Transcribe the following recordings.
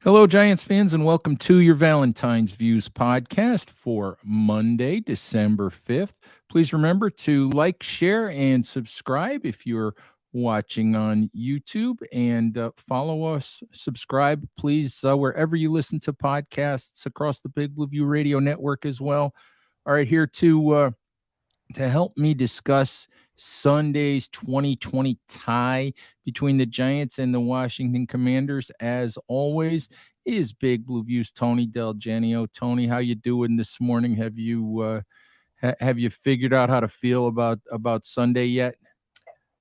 Hello, Giants fans, and welcome to your Valentine's Views podcast for Monday, December 5th. Please remember to like, share, and subscribe if you're watching on YouTube, and follow us, subscribe, please, wherever you listen to podcasts across the Big Blue View Radio Network as well. All right, here to help me discuss Sunday's 2020 tie between the Giants and the Washington Commanders, as always, is Big Blue View's Tony DelGenio. Tony, how you doing this morning? Have you figured out how to feel about Sunday yet?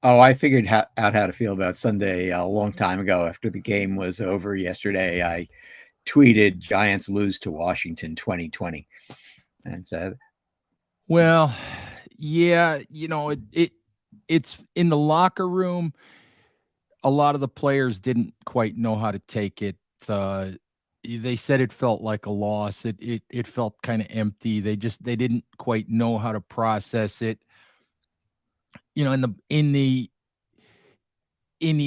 Oh, I figured out how to feel about Sunday a long time ago. After the game was over yesterday, I tweeted Giants lose to Washington 2020 and said, Well, yeah, it's in the locker room. A lot of the players didn't quite know how to take it. They said it felt like a loss. It felt kind of empty. They didn't quite know how to process it. In the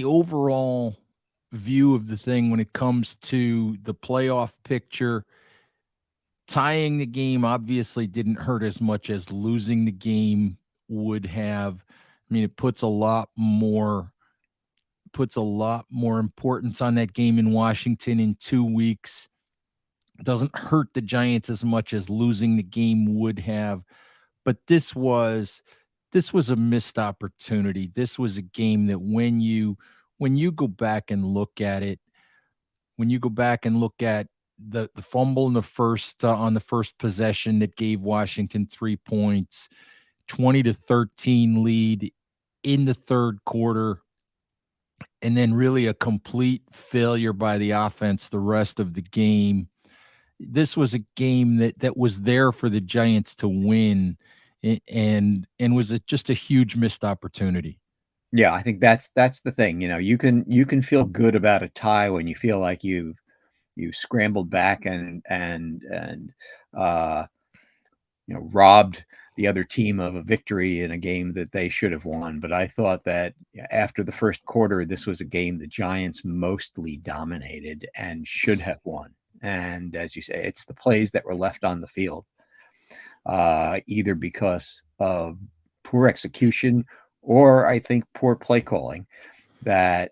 overall view of the thing, when it comes to the playoff picture, tying the game obviously didn't hurt as much as losing the game would have. I mean, it puts a lot more importance on that game in Washington in 2 weeks. It doesn't hurt the Giants as much as losing the game would have. But this was a missed opportunity. This was a game that when you go back and look at it, the fumble in the first on the first possession that gave Washington 3 points, 20-13 lead in the third quarter, and then really a complete failure by the offense the rest of the game. This was a game that was there for the Giants to win, and was just a huge missed opportunity. "Yeah, I think that's the thing. You can feel good about a tie when you feel like you scrambled back and robbed the other team of a victory in a game that they should have won. But I thought that after the first quarter, this was a game the Giants mostly dominated and should have won. And as you say, it's the plays that were left on the field, either because of poor execution or I think poor play calling, that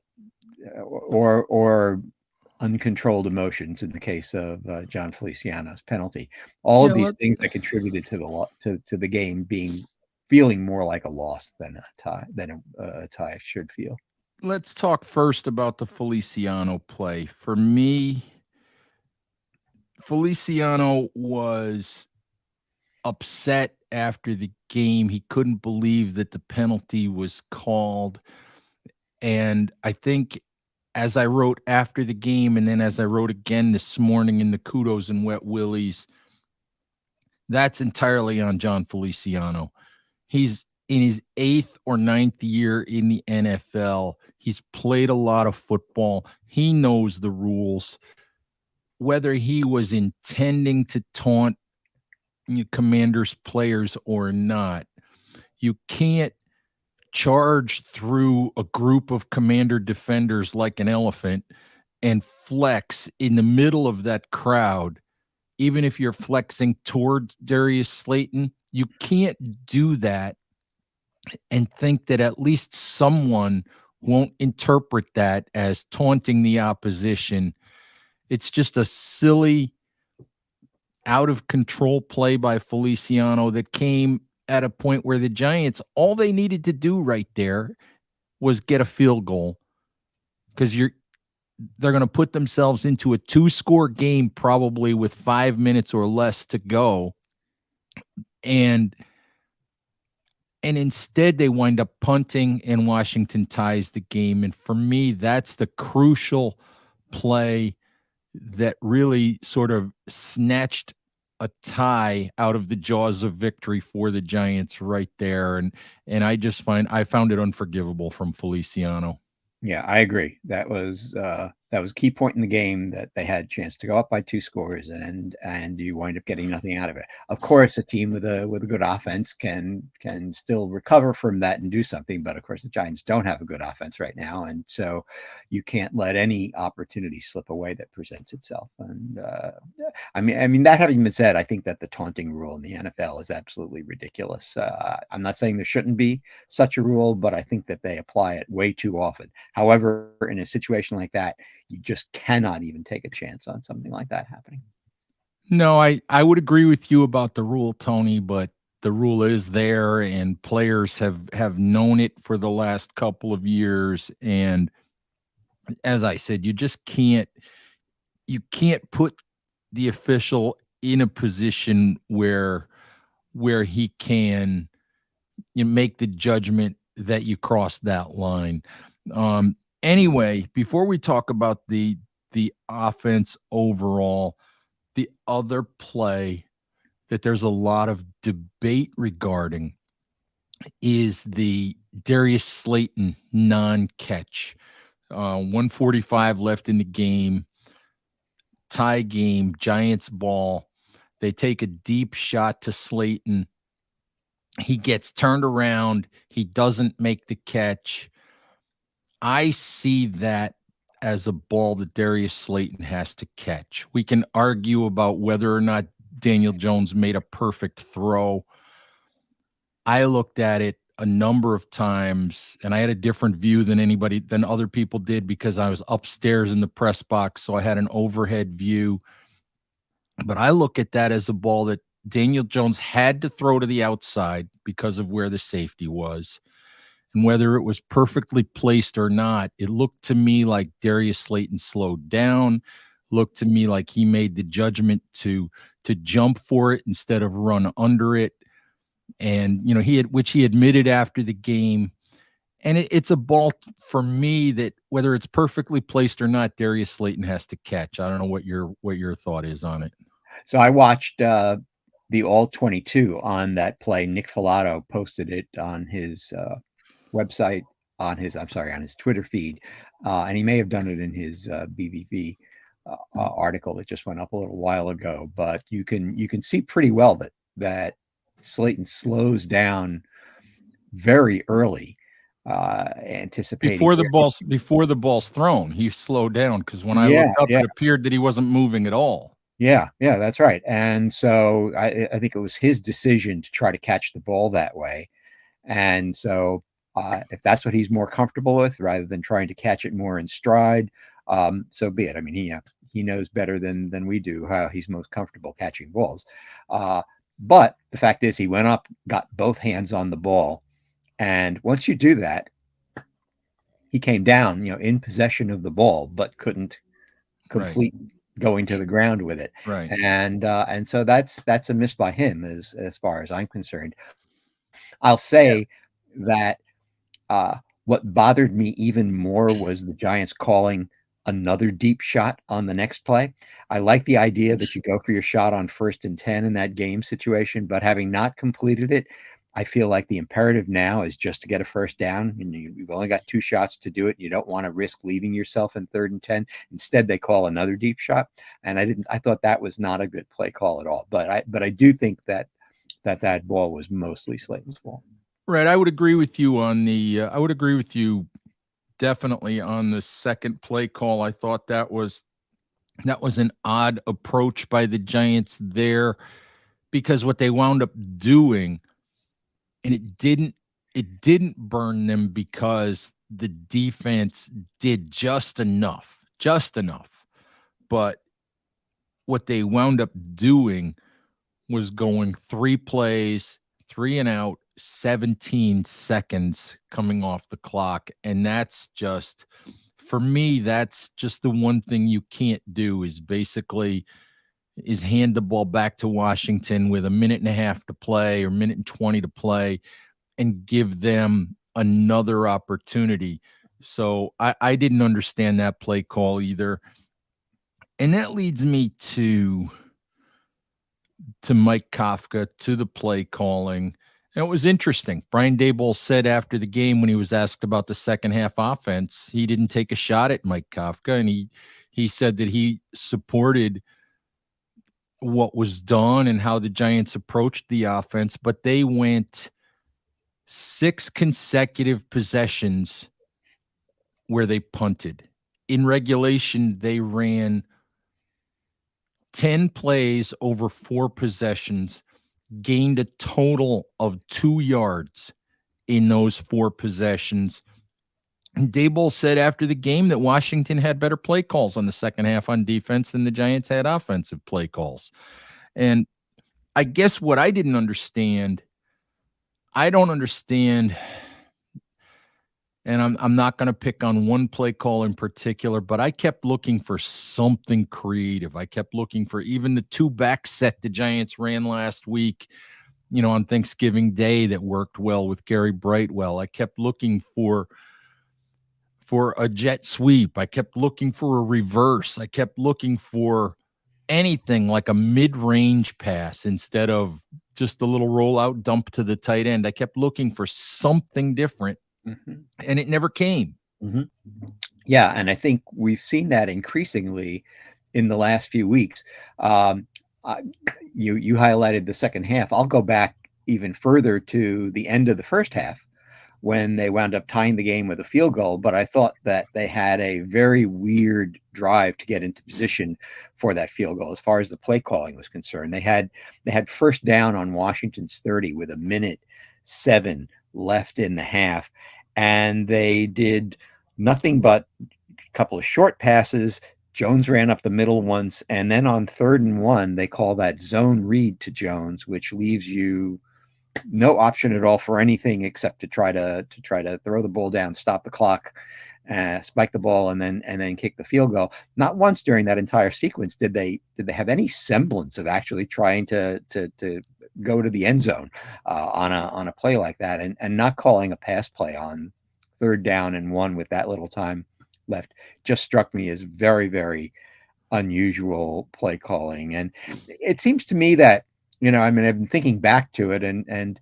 or uncontrolled emotions in the case of John Feliciano's penalty. All of these things that contributed to the game feeling more like a loss than a tie should feel. Let's talk first about the Feliciano play. For me, Feliciano was upset after the game. He couldn't believe that the penalty was called. And I think, as I wrote after the game, and then as I wrote again this morning in the Kudos and Wet Willies, that's entirely on John Feliciano. He's in his 8th or 9th year in the NFL. He's played a lot of football. He knows the rules. Whether he was intending to taunt Commanders players or not, you can't charge through a group of Commander defenders like an elephant and flex in the middle of that crowd. Even if you're flexing towards Darius Slayton, you can't do that and think that at least someone won't interpret that as taunting the opposition. It's just a silly, out of control play by Feliciano that came at a point where the Giants, all they needed to do right there was get a field goal, because they're going to put themselves into a 2-score game probably with 5 minutes or less to go. And instead they wind up punting, and Washington ties the game. And for me, that's the crucial play that really sort of snatched a tie out of the jaws of victory for the Giants right there. And I found it unforgivable from Feliciano. Yeah, I agree. That was That was a key point in the game that they had a chance to go up by 2 scores, and you wind up getting nothing out of it. Of course, a team with a good offense can still recover from that and do something, but of course the Giants don't have a good offense right now, and so you can't let any opportunity slip away that presents itself. And I mean that having been said, I think that the taunting rule in the NFL is absolutely ridiculous. I'm not saying there shouldn't be such a rule, but I think that they apply it way too often. However, in a situation like that, you just cannot even take a chance on something like that happening. No, I would agree with you about the rule, Tony, but the rule is there and players have known it for the last couple of years. And as I said, you can't put the official in a position where he can make the judgment that you crossed that line. Anyway, before we talk about the offense overall, the other play that there's a lot of debate regarding is the Darius Slayton non-catch. 145 left in the game, tie game, Giants ball. They take a deep shot to Slayton. He gets turned around. He doesn't make the catch. I see that as a ball that Darius Slayton has to catch. We can argue about whether or not Daniel Jones made a perfect throw. I looked at it a number of times and I had a different view than other people did because I was upstairs in the press box, so I had an overhead view. But I look at that as a ball that Daniel Jones had to throw to the outside because of where the safety was. And whether it was perfectly placed or not, it looked to me like Darius Slayton slowed down, looked to me like he made the judgment to jump for it instead of run under it. And which he admitted after the game. And it's a ball for me that whether it's perfectly placed or not, Darius Slayton has to catch. I don't know what your thought is on it. So I watched the All 22 on that play. Nick Filato posted it on his website, on his Twitter feed, and he may have done it in his BVV article that just went up a little while ago. But you can see pretty well that Slayton slows down very early, anticipating before the ball's thrown. He slowed down because when I yeah, looked up, yeah. it appeared that he wasn't moving at all. Yeah, yeah, that's right. And so I think it was his decision to try to catch the ball that way. And so if that's what he's more comfortable with, rather than trying to catch it more in stride, so be it. I mean, he knows better than we do how he's most comfortable catching balls. But the fact is, he went up, got both hands on the ball, and once you do that, he came down, in possession of the ball, but couldn't complete going to the ground with it. Right. And so that's a miss by him as far as I'm concerned. I'll say that what bothered me even more was the Giants calling another deep shot on the next play. I like the idea that you go for your shot on 1st and 10 in that game situation, but having not completed it, I feel like the imperative now is just to get a first down. And you've only got 2 shots to do it. You don't want to risk leaving yourself in 3rd and 10. Instead, they call another deep shot, and I thought that was not a good play call at all. But I do think that ball was mostly Slayton's fault. Right. I would agree with you definitely on the second play call. I thought that was an odd approach by the Giants there, because what they wound up doing, and it didn't burn them because the defense did just enough. But what they wound up doing was going 3 plays, 3 and out, 17 seconds coming off the clock. And that's just, for me, that's just the one thing you can't do is hand the ball back to Washington with a minute and a half to play or minute and 20 to play and give them another opportunity. So I didn't understand that play call either. And that leads me to Mike Kafka, to the play calling. And it was interesting. Brian Daboll said after the game, when he was asked about the second half offense, he didn't take a shot at Mike Kafka, and he said that he supported what was done and how the Giants approached the offense, but they went 6 consecutive possessions where they punted. In regulation, they ran 10 plays over 4 possessions, gained a total of 2 yards in those 4 possessions. And Daboll said after the game that Washington had better play calls on the second half on defense than the Giants had offensive play calls. And I guess what I didn't understand, I don't understand, and I'm not going to pick on one play call in particular, but I kept looking for something creative. I kept looking for even the 2 back set the Giants ran last week, on Thanksgiving Day that worked well with Gary Brightwell. I kept looking for a jet sweep. I kept looking for a reverse. I kept looking for anything like a mid-range pass instead of just a little rollout dump to the tight end. I kept looking for something different, and it never came. Yeah, and I think we've seen that increasingly in the last few weeks. You highlighted the second half. I'll go back even further to the end of the first half when they wound up tying the game with a field goal, but I thought that they had a very weird drive to get into position for that field goal as far as the play calling was concerned. They had first down on Washington's 30 with 1:07 left in the half, and they did nothing but a couple of short passes. Jones ran up the middle once, and then on 3rd and 1, they call that zone read to Jones, which leaves you no option at all for anything except to try to throw the ball down, stop the clock, spike the ball, and then kick the field goal. Not once during that entire sequence did they have any semblance of actually trying to go to the end zone on a play like that, and not calling a pass play on 3rd down and 1 with that little time left just struck me as very, very unusual play calling. And it seems to me that, I've been thinking back to it, and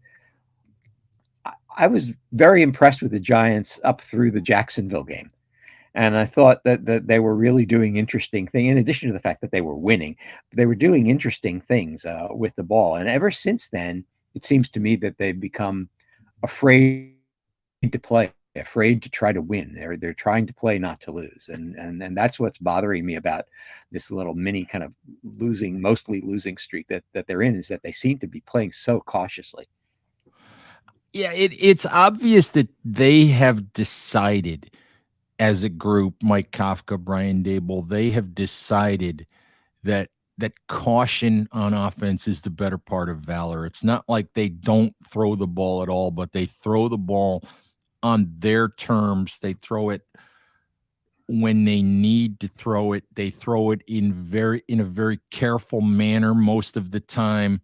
I was very impressed with the Giants up through the Jacksonville game. And I thought that they were really doing interesting things, in addition to the fact that they were winning. They were doing interesting things with the ball. And ever since then, it seems to me that they've become afraid to play, afraid to try to win. They're trying to play, not to lose. And that's what's bothering me about this little mini kind of mostly losing streak that they're in, is that they seem to be playing so cautiously. Yeah, it's obvious that they have decided as a group, Mike Kafka, Brian Daboll, they have decided that caution on offense is the better part of valor. It's not like they don't throw the ball at all, but they throw the ball on their terms. They throw it when they need to throw it. They throw it in a very careful manner most of the time.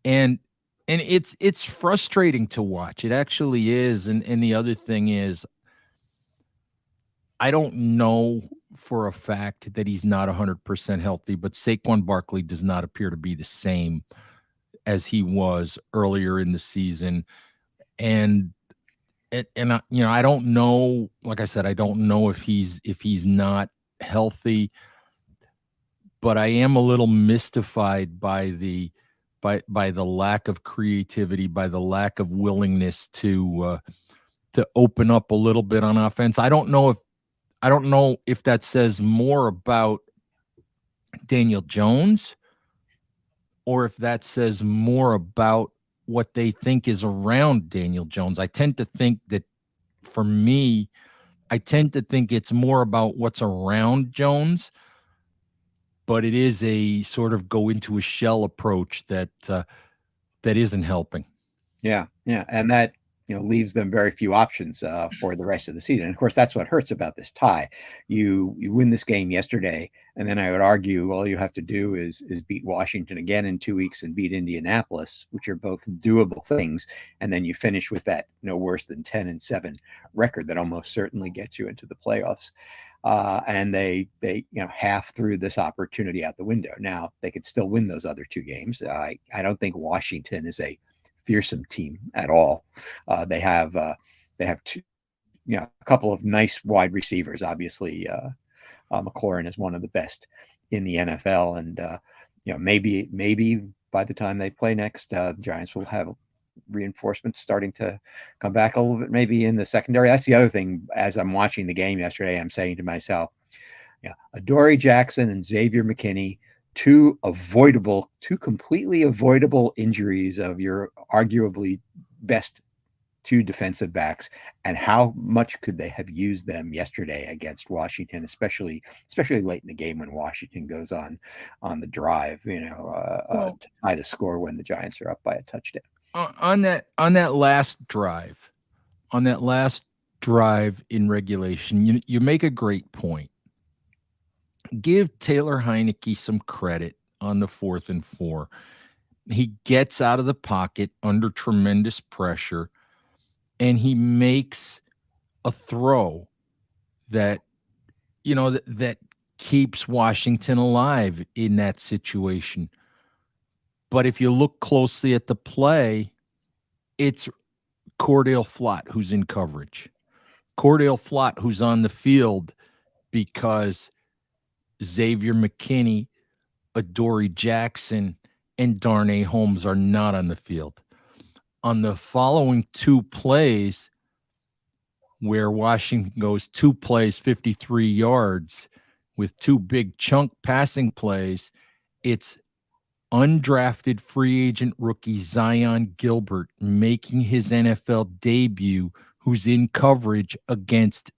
And it's frustrating to watch. It actually is. And the other thing is, I don't know for a fact that he's not 100% healthy, but Saquon Barkley does not appear to be the same as he was earlier in the season. And I don't know, like I said, I don't know if he's not healthy, but I am a little mystified by the lack of creativity, by the lack of willingness to open up a little bit on offense. I don't know if that says more about Daniel Jones or if that says more about what they think is around Daniel Jones. I tend to think that, for me, it's more about what's around Jones, but it is a sort of go into a shell approach that isn't helping. Yeah, and that leaves them very few options for the rest of the season. And of course, that's what hurts about this tie. You win this game yesterday, and then I would argue all you have to do is beat Washington again in 2 weeks and beat Indianapolis, which are both doable things. And then you finish with that no worse than 10-7 record that almost certainly gets you into the playoffs. And they half threw this opportunity out the window. Now they could still win those other 2 games. I don't think Washington is a fearsome team at all. They have two, a couple of nice wide receivers. Obviously, McLaurin is one of the best in the NFL, and maybe by the time they play next, the Giants will have reinforcements starting to come back a little bit, maybe in the secondary. That's the other thing. As I'm watching the game yesterday, I'm saying to myself, Adoree Jackson and Xavier McKinney, two completely avoidable injuries of your arguably best two defensive backs, and how much could they have used them yesterday against Washington, especially late in the game when Washington goes on the drive, Well, to tie the score when the Giants are up by a touchdown. on that last drive, in regulation, you make a great point. Give Taylor Heineke some credit on the 4th and 4. He gets out of the pocket under tremendous pressure, and he makes a throw that that keeps Washington alive in that situation. But if you look closely at the play, it's Cordale Flott who's in coverage. Cordale Flott who's on the field because Xavier McKinney, Adoree Jackson, and Darnay Holmes are not on the field. On the following two plays, where Washington goes 2 plays, 53 yards with 2 big chunk passing plays, it's undrafted free agent rookie Zion Gilbert making his NFL debut, who's in coverage against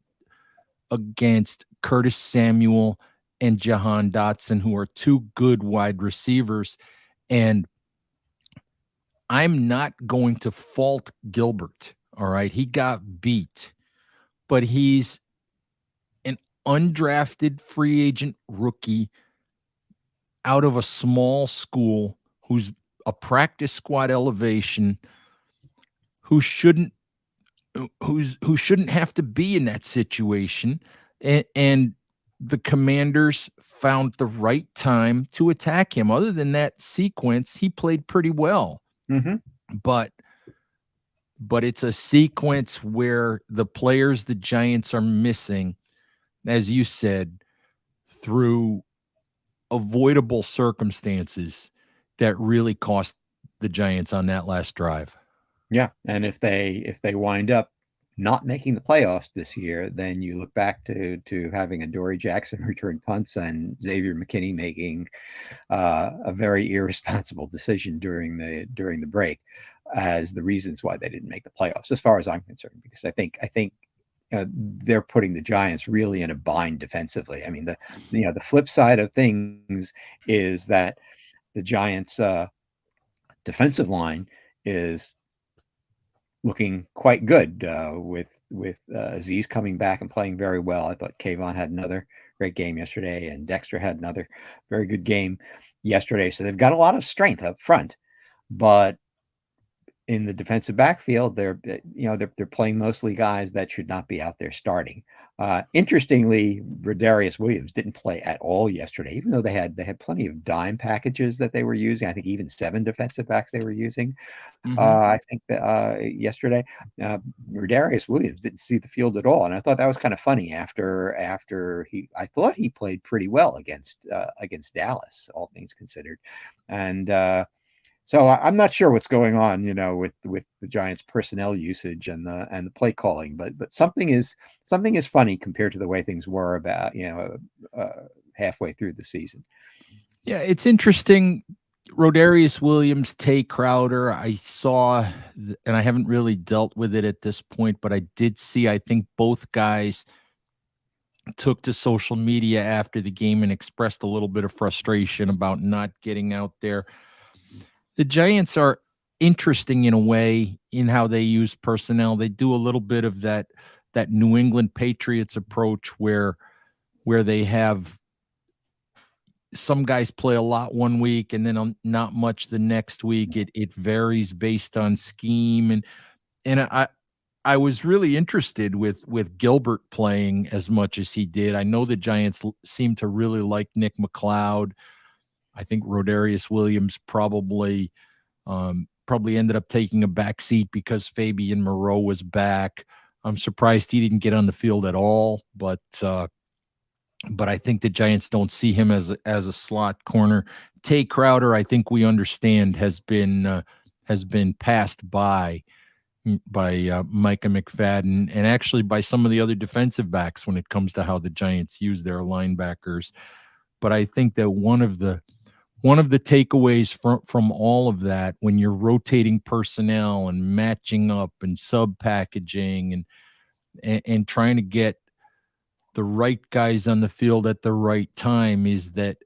Curtis Samuel and Jahan Dotson, who are 2 good wide receivers. And I'm not going to fault Gilbert. All right. He got beat, but he's an undrafted free agent rookie out of a small school who's a practice squad elevation, who shouldn't have to be in that situation. And the Commanders found the right time to attack him. Other than that sequence, he played pretty well. Mm-hmm. But it's a sequence where the players the Giants are missing, as you said, through avoidable circumstances, that really cost the Giants on that last drive. Yeah, and if they wind up not making the playoffs this year, then you look back to having Adoree Jackson return punts and Xavier McKinney making a very irresponsible decision during the break as the reasons why they didn't make the playoffs, as far as I'm concerned, because I think they're putting the Giants really in a bind defensively. I mean, the flip side of things is that the Giants' defensive line is looking quite good with Azeez coming back and playing very well. I thought Kayvon had another great game yesterday, and Dexter had another very good game yesterday. So they've got a lot of strength up front, but in the defensive backfield, they're playing mostly guys that should not be out there starting. Interestingly, Rodarius Williams didn't play at all yesterday, even though they had plenty of dime packages that they were using. I think even 7 defensive backs they were using. Mm-hmm. I think that yesterday, Rodarius Williams didn't see the field at all, and I thought that was kind of funny. I thought he played pretty well against Dallas, all things considered, and. So I'm not sure what's going on, with the Giants' personnel usage and the play calling, but something is funny compared to the way things were about halfway through the season. Yeah, it's interesting. Rodarius Williams, Tay Crowder, I saw, and I haven't really dealt with it at this point, but I did see, I think both guys took to social media after the game and expressed a little bit of frustration about not getting out there. The Giants are interesting in a way in how they use personnel. They do a little bit of that New England Patriots approach where they have some guys play a lot one week and then not much the next week. It varies based on scheme. And I was really interested with Gilbert playing as much as he did. I know the Giants seem to really like Nick McLeod. I think Rodarius Williams probably probably ended up taking a back seat because Fabian Moreau was back. I'm surprised he didn't get on the field at all, but I think the Giants don't see him as a slot corner. Tay Crowder, I think we understand, has been passed by Micah McFadden and actually by some of the other defensive backs when it comes to how the Giants use their linebackers. But I think that one of the takeaways from all of that, when you're rotating personnel and matching up and sub packaging and trying to get the right guys on the field at the right time, is that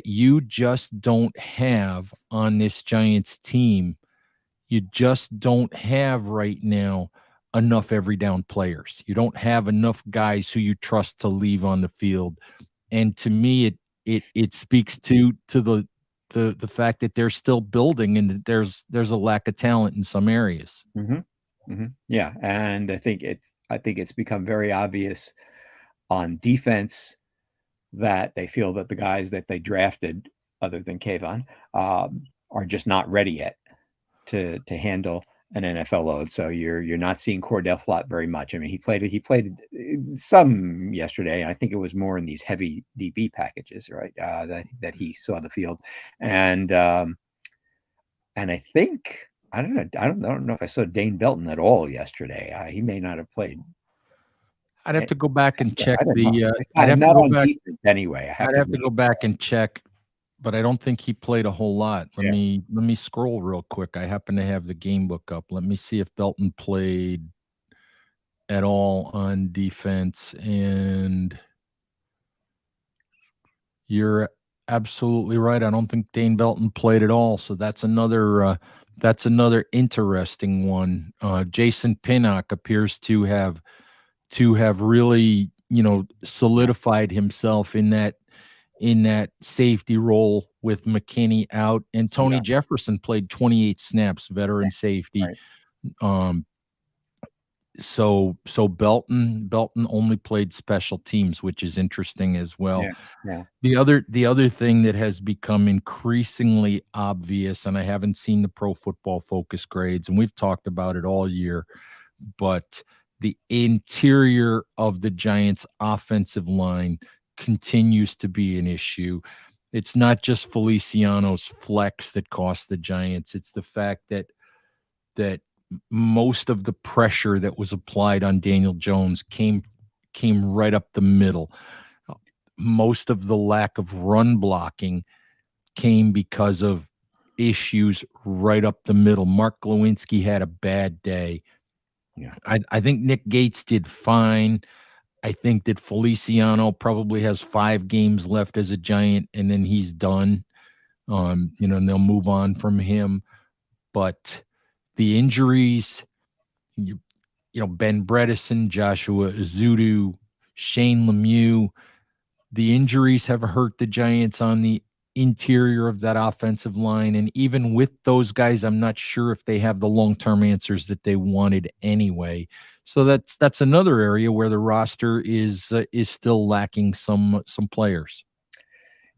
you just don't have on this Giants team, you just don't have right now enough every down players. You don't have enough guys who you trust to leave on the field. And to me, it speaks to the fact that they're still building and that there's a lack of talent in some areas. Yeah, and I think it's become very obvious on defense that they feel that the guys that they drafted, other than Kayvon, are just not ready yet to handle an NFL load. So you're not seeing Cordell Flott very much. I mean, he played some yesterday. I think it was more in these heavy DB packages, right? That he saw the field, and I think I don't know if I saw Dane Belton at all yesterday. He may not have played. I'd have to go back and check I don't know. I'd have to Not go on back. defense anyway. I'd have to go back and check, but I don't think he played a whole lot. Let Yeah. me scroll real quick. I happen to have the game book up. Let me see if Belton played at all on defense. And you're absolutely right. I don't think Dane Belton played at all. So that's another interesting one. Jason Pinnock appears to have really, solidified himself in that safety role with McKinney out, and Tony Yeah. Jefferson played 28 snaps, veteran safety. Right. So Belton only played special teams, which is interesting as well. Yeah. The other thing that has become increasingly obvious, and I haven't seen the Pro Football Focus grades, and we've talked about it all year, but the interior of the Giants' offensive line continues to be an issue. It's not just Feliciano's flex that cost the Giants. It's the fact that most of the pressure that was applied on Daniel Jones came right up the middle. Most of the lack of run blocking came because of issues right up the middle. Mark Glowinski had a bad day. Yeah. I think Nick Gates did fine. I think that Feliciano probably has 5 games left as a Giant, and then he's done. And they'll move on from him. But the injuries, Ben Bredesen, Joshua Ezeudu, Shane Lemieux, the injuries have hurt the Giants on the interior of that offensive line. And even with those guys, I'm not sure if they have the long-term answers that they wanted anyway. So that's another area where the roster is still lacking some players.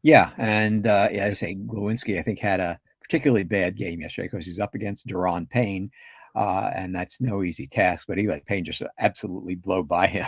Yeah, and I say Glowinski, I think, had a particularly bad game yesterday because he's up against Daron Payne, and that's no easy task. But he let Payne just absolutely blow by him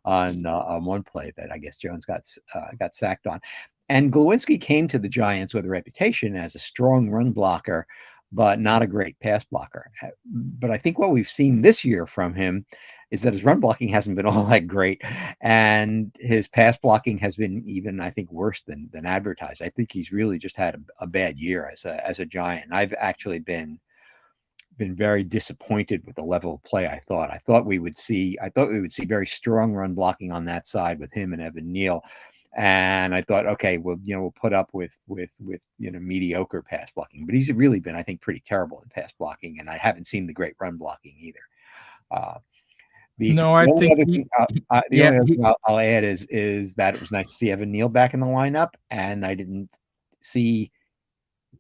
on one play that I guess Jones got sacked on. And Glowinski came to the Giants with a reputation as a strong run blocker, but not a great pass blocker. But I think what we've seen this year from him is that his run blocking hasn't been all that great, and his pass blocking has been even, I think, worse than advertised. I think he's really just had a bad year as a Giant. And I've actually been very disappointed with the level of play. I thought we would see very strong run blocking on that side with him and Evan Neal. And I thought, okay, we'll put up with mediocre pass blocking, but he's really been, I think, pretty terrible in pass blocking, and I haven't seen the great run blocking either. The only other thing I'll add is that it was nice to see Evan Neal back in the lineup, and I didn't see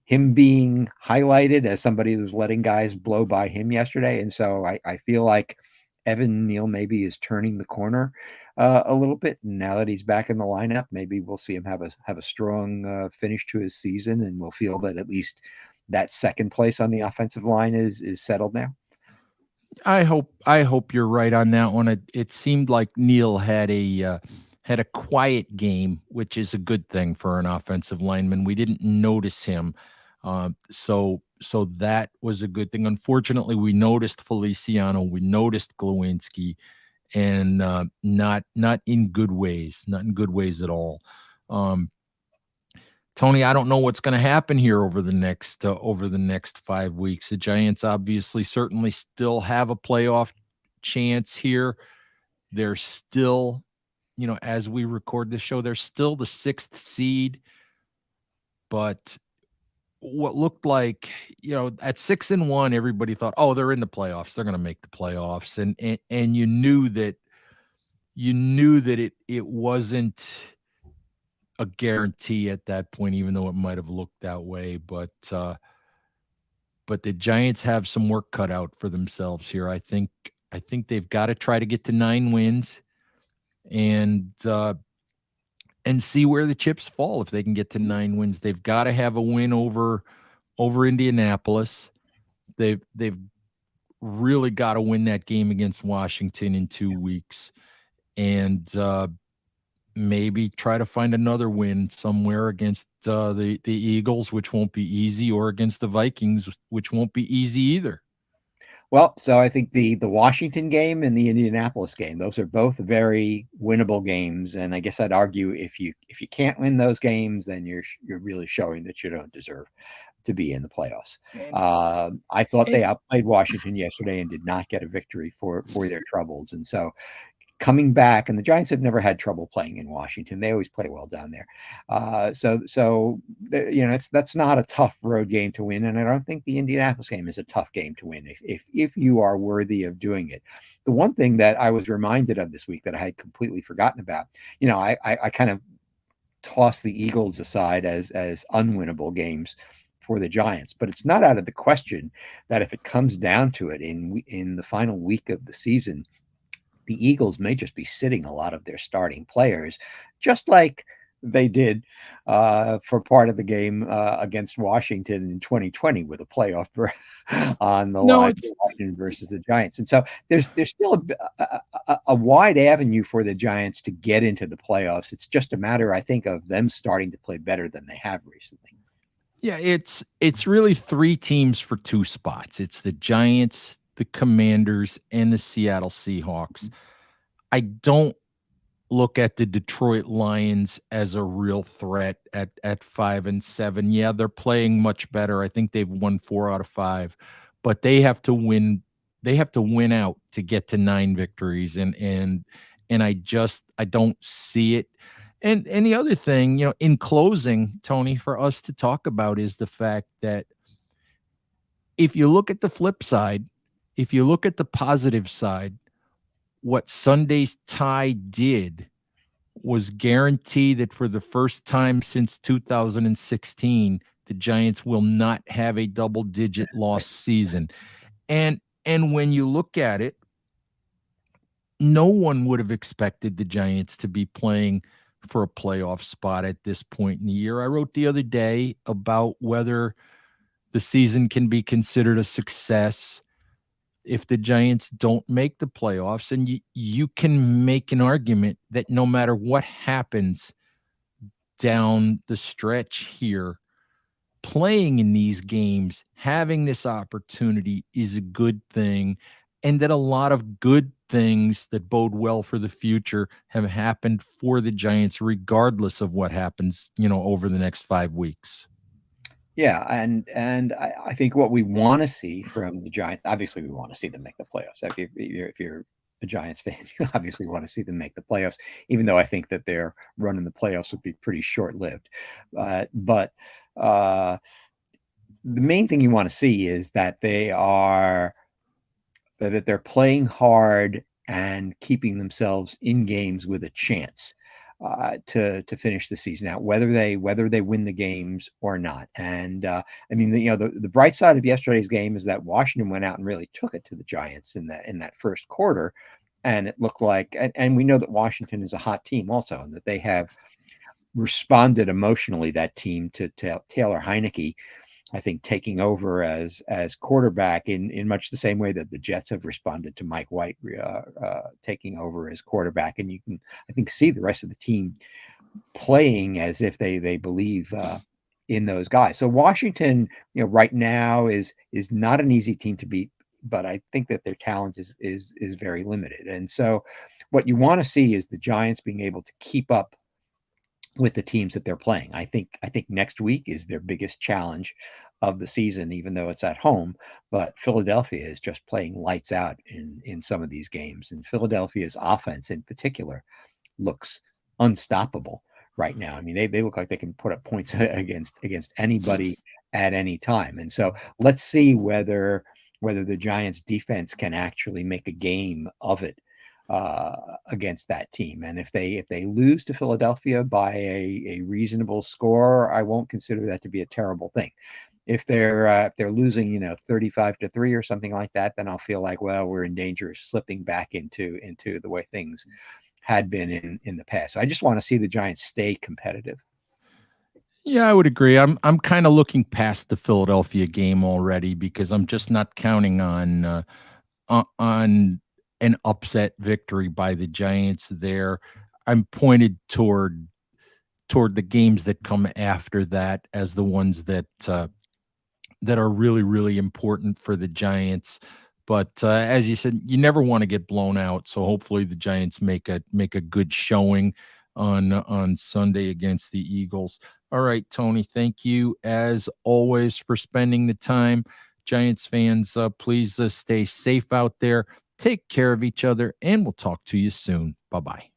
him being highlighted as somebody who was letting guys blow by him yesterday, and so I feel like Evan Neal maybe is turning the corner a little bit. Now that he's back in the lineup, maybe we'll see him have a strong finish to his season, and we'll feel that at least that second place on the offensive line is settled now? I hope you're right on that one. It seemed like Neil had a quiet game, which is a good thing for an offensive lineman. We didn't notice him, so that was a good thing. Unfortunately, we noticed Feliciano, we noticed Glowinski, and not in good ways, not in good ways at all. Um, Tony, I don't know what's going to happen here over the next 5 weeks. The Giants obviously certainly still have a playoff chance here. They're still, as we record this show, they're still the sixth seed. But what looked like, at 6-1, everybody thought, oh, they're in the playoffs. They're going to make the playoffs, and you knew that it wasn't a guarantee at that point, even though it might have looked that way. But the Giants have some work cut out for themselves here. I think they've got to try to get to 9 wins and see where the chips fall. If they can get to 9 wins, they've got to have a win over Indianapolis. They've really got to win that game against Washington in 2 weeks, and maybe try to find another win somewhere against the Eagles, which won't be easy, or against the Vikings, which won't be easy either. Well, so I think the Washington game and the Indianapolis game, those are both very winnable games, and I guess I'd argue if you can't win those games, then you're really showing that you don't deserve to be in the playoffs. I thought they outplayed Washington yesterday and did not get a victory for their troubles, and so coming back, and the Giants have never had trouble playing in Washington. They always play well down there. That's not a tough road game to win, and I don't think the Indianapolis game is a tough game to win if you are worthy of doing it. The one thing that I was reminded of this week that I had completely forgotten about, I kind of tossed the Eagles aside as unwinnable games for the Giants, but it's not out of the question that if it comes down to it in the final week of the season, the Eagles may just be sitting a lot of their starting players, just like they did for part of the game against Washington in 2020 with a playoff on the line, Washington versus the Giants. And so there's still a wide avenue for the Giants to get into the playoffs. It's just a matter, I think, of them starting to play better than they have recently. Yeah, it's really 3 teams for 2 spots. It's the Giants, the Commanders, and the Seattle Seahawks. I don't look at the Detroit Lions as a real threat at 5-7. Yeah, they're playing much better. I think they've won 4 out of 5, but they have to win. They have to win out to get to 9 victories, and I don't see it. And the other thing, in closing, Tony, for us to talk about is the fact that if you look at the flip side, if you look at the positive side, what Sunday's tie did was guarantee that for the first time since 2016, the Giants will not have a double-digit loss season. And when you look at it, no one would have expected the Giants to be playing for a playoff spot at this point in the year. I wrote the other day about whether the season can be considered a success if the Giants don't make the playoffs, and you can make an argument that no matter what happens down the stretch here, playing in these games, having this opportunity is a good thing, and that a lot of good things that bode well for the future have happened for the Giants, regardless of what happens, over the next 5 weeks. Yeah, and I think what we want to see from the Giants, obviously we want to see them make the playoffs. If you're a Giants fan, you obviously want to see them make the playoffs, even though I think that their run in the playoffs would be pretty short-lived. But the main thing you want to see is that they're playing hard and keeping themselves in games with a chance to finish the season out, whether they win the games or not. And I mean, the bright side of yesterday's game is that Washington went out and really took it to the Giants in that first quarter, and it looked like, and we know that Washington is a hot team also, and that they have responded emotionally, that team, to Taylor Heineke I think, taking over as quarterback in much the same way that the Jets have responded to Mike White taking over as quarterback. And you can, I think, see the rest of the team playing as if they believe in those guys. So Washington, right now is not an easy team to beat, but I think that their talent is very limited. And so what you want to see is the Giants being able to keep up with the teams that they're playing. I think next week is their biggest challenge of the season, even though it's at home. But Philadelphia is just playing lights out in some of these games, and Philadelphia's offense in particular looks unstoppable right now. I mean, they look like they can put up points against anybody at any time. And so let's see whether the Giants defense can actually make a game of it against that team. And if they lose to Philadelphia by a reasonable score, I won't consider that to be a terrible thing. If they're losing, 35-3 or something like that, then I'll feel like, well, we're in danger of slipping back into the way things had been in the past. So I just want to see the Giants stay competitive. Yeah, I would agree. I'm kind of looking past the Philadelphia game already because I'm just not counting on an upset victory by the Giants there. I'm pointed toward the games that come after that as the ones that are really, really important for the Giants. But as you said, you never want to get blown out. So hopefully the Giants make a good showing on Sunday against the Eagles. All right, Tony, thank you as always for spending the time. Giants fans, please stay safe out there. Take care of each other, and we'll talk to you soon. Bye-bye.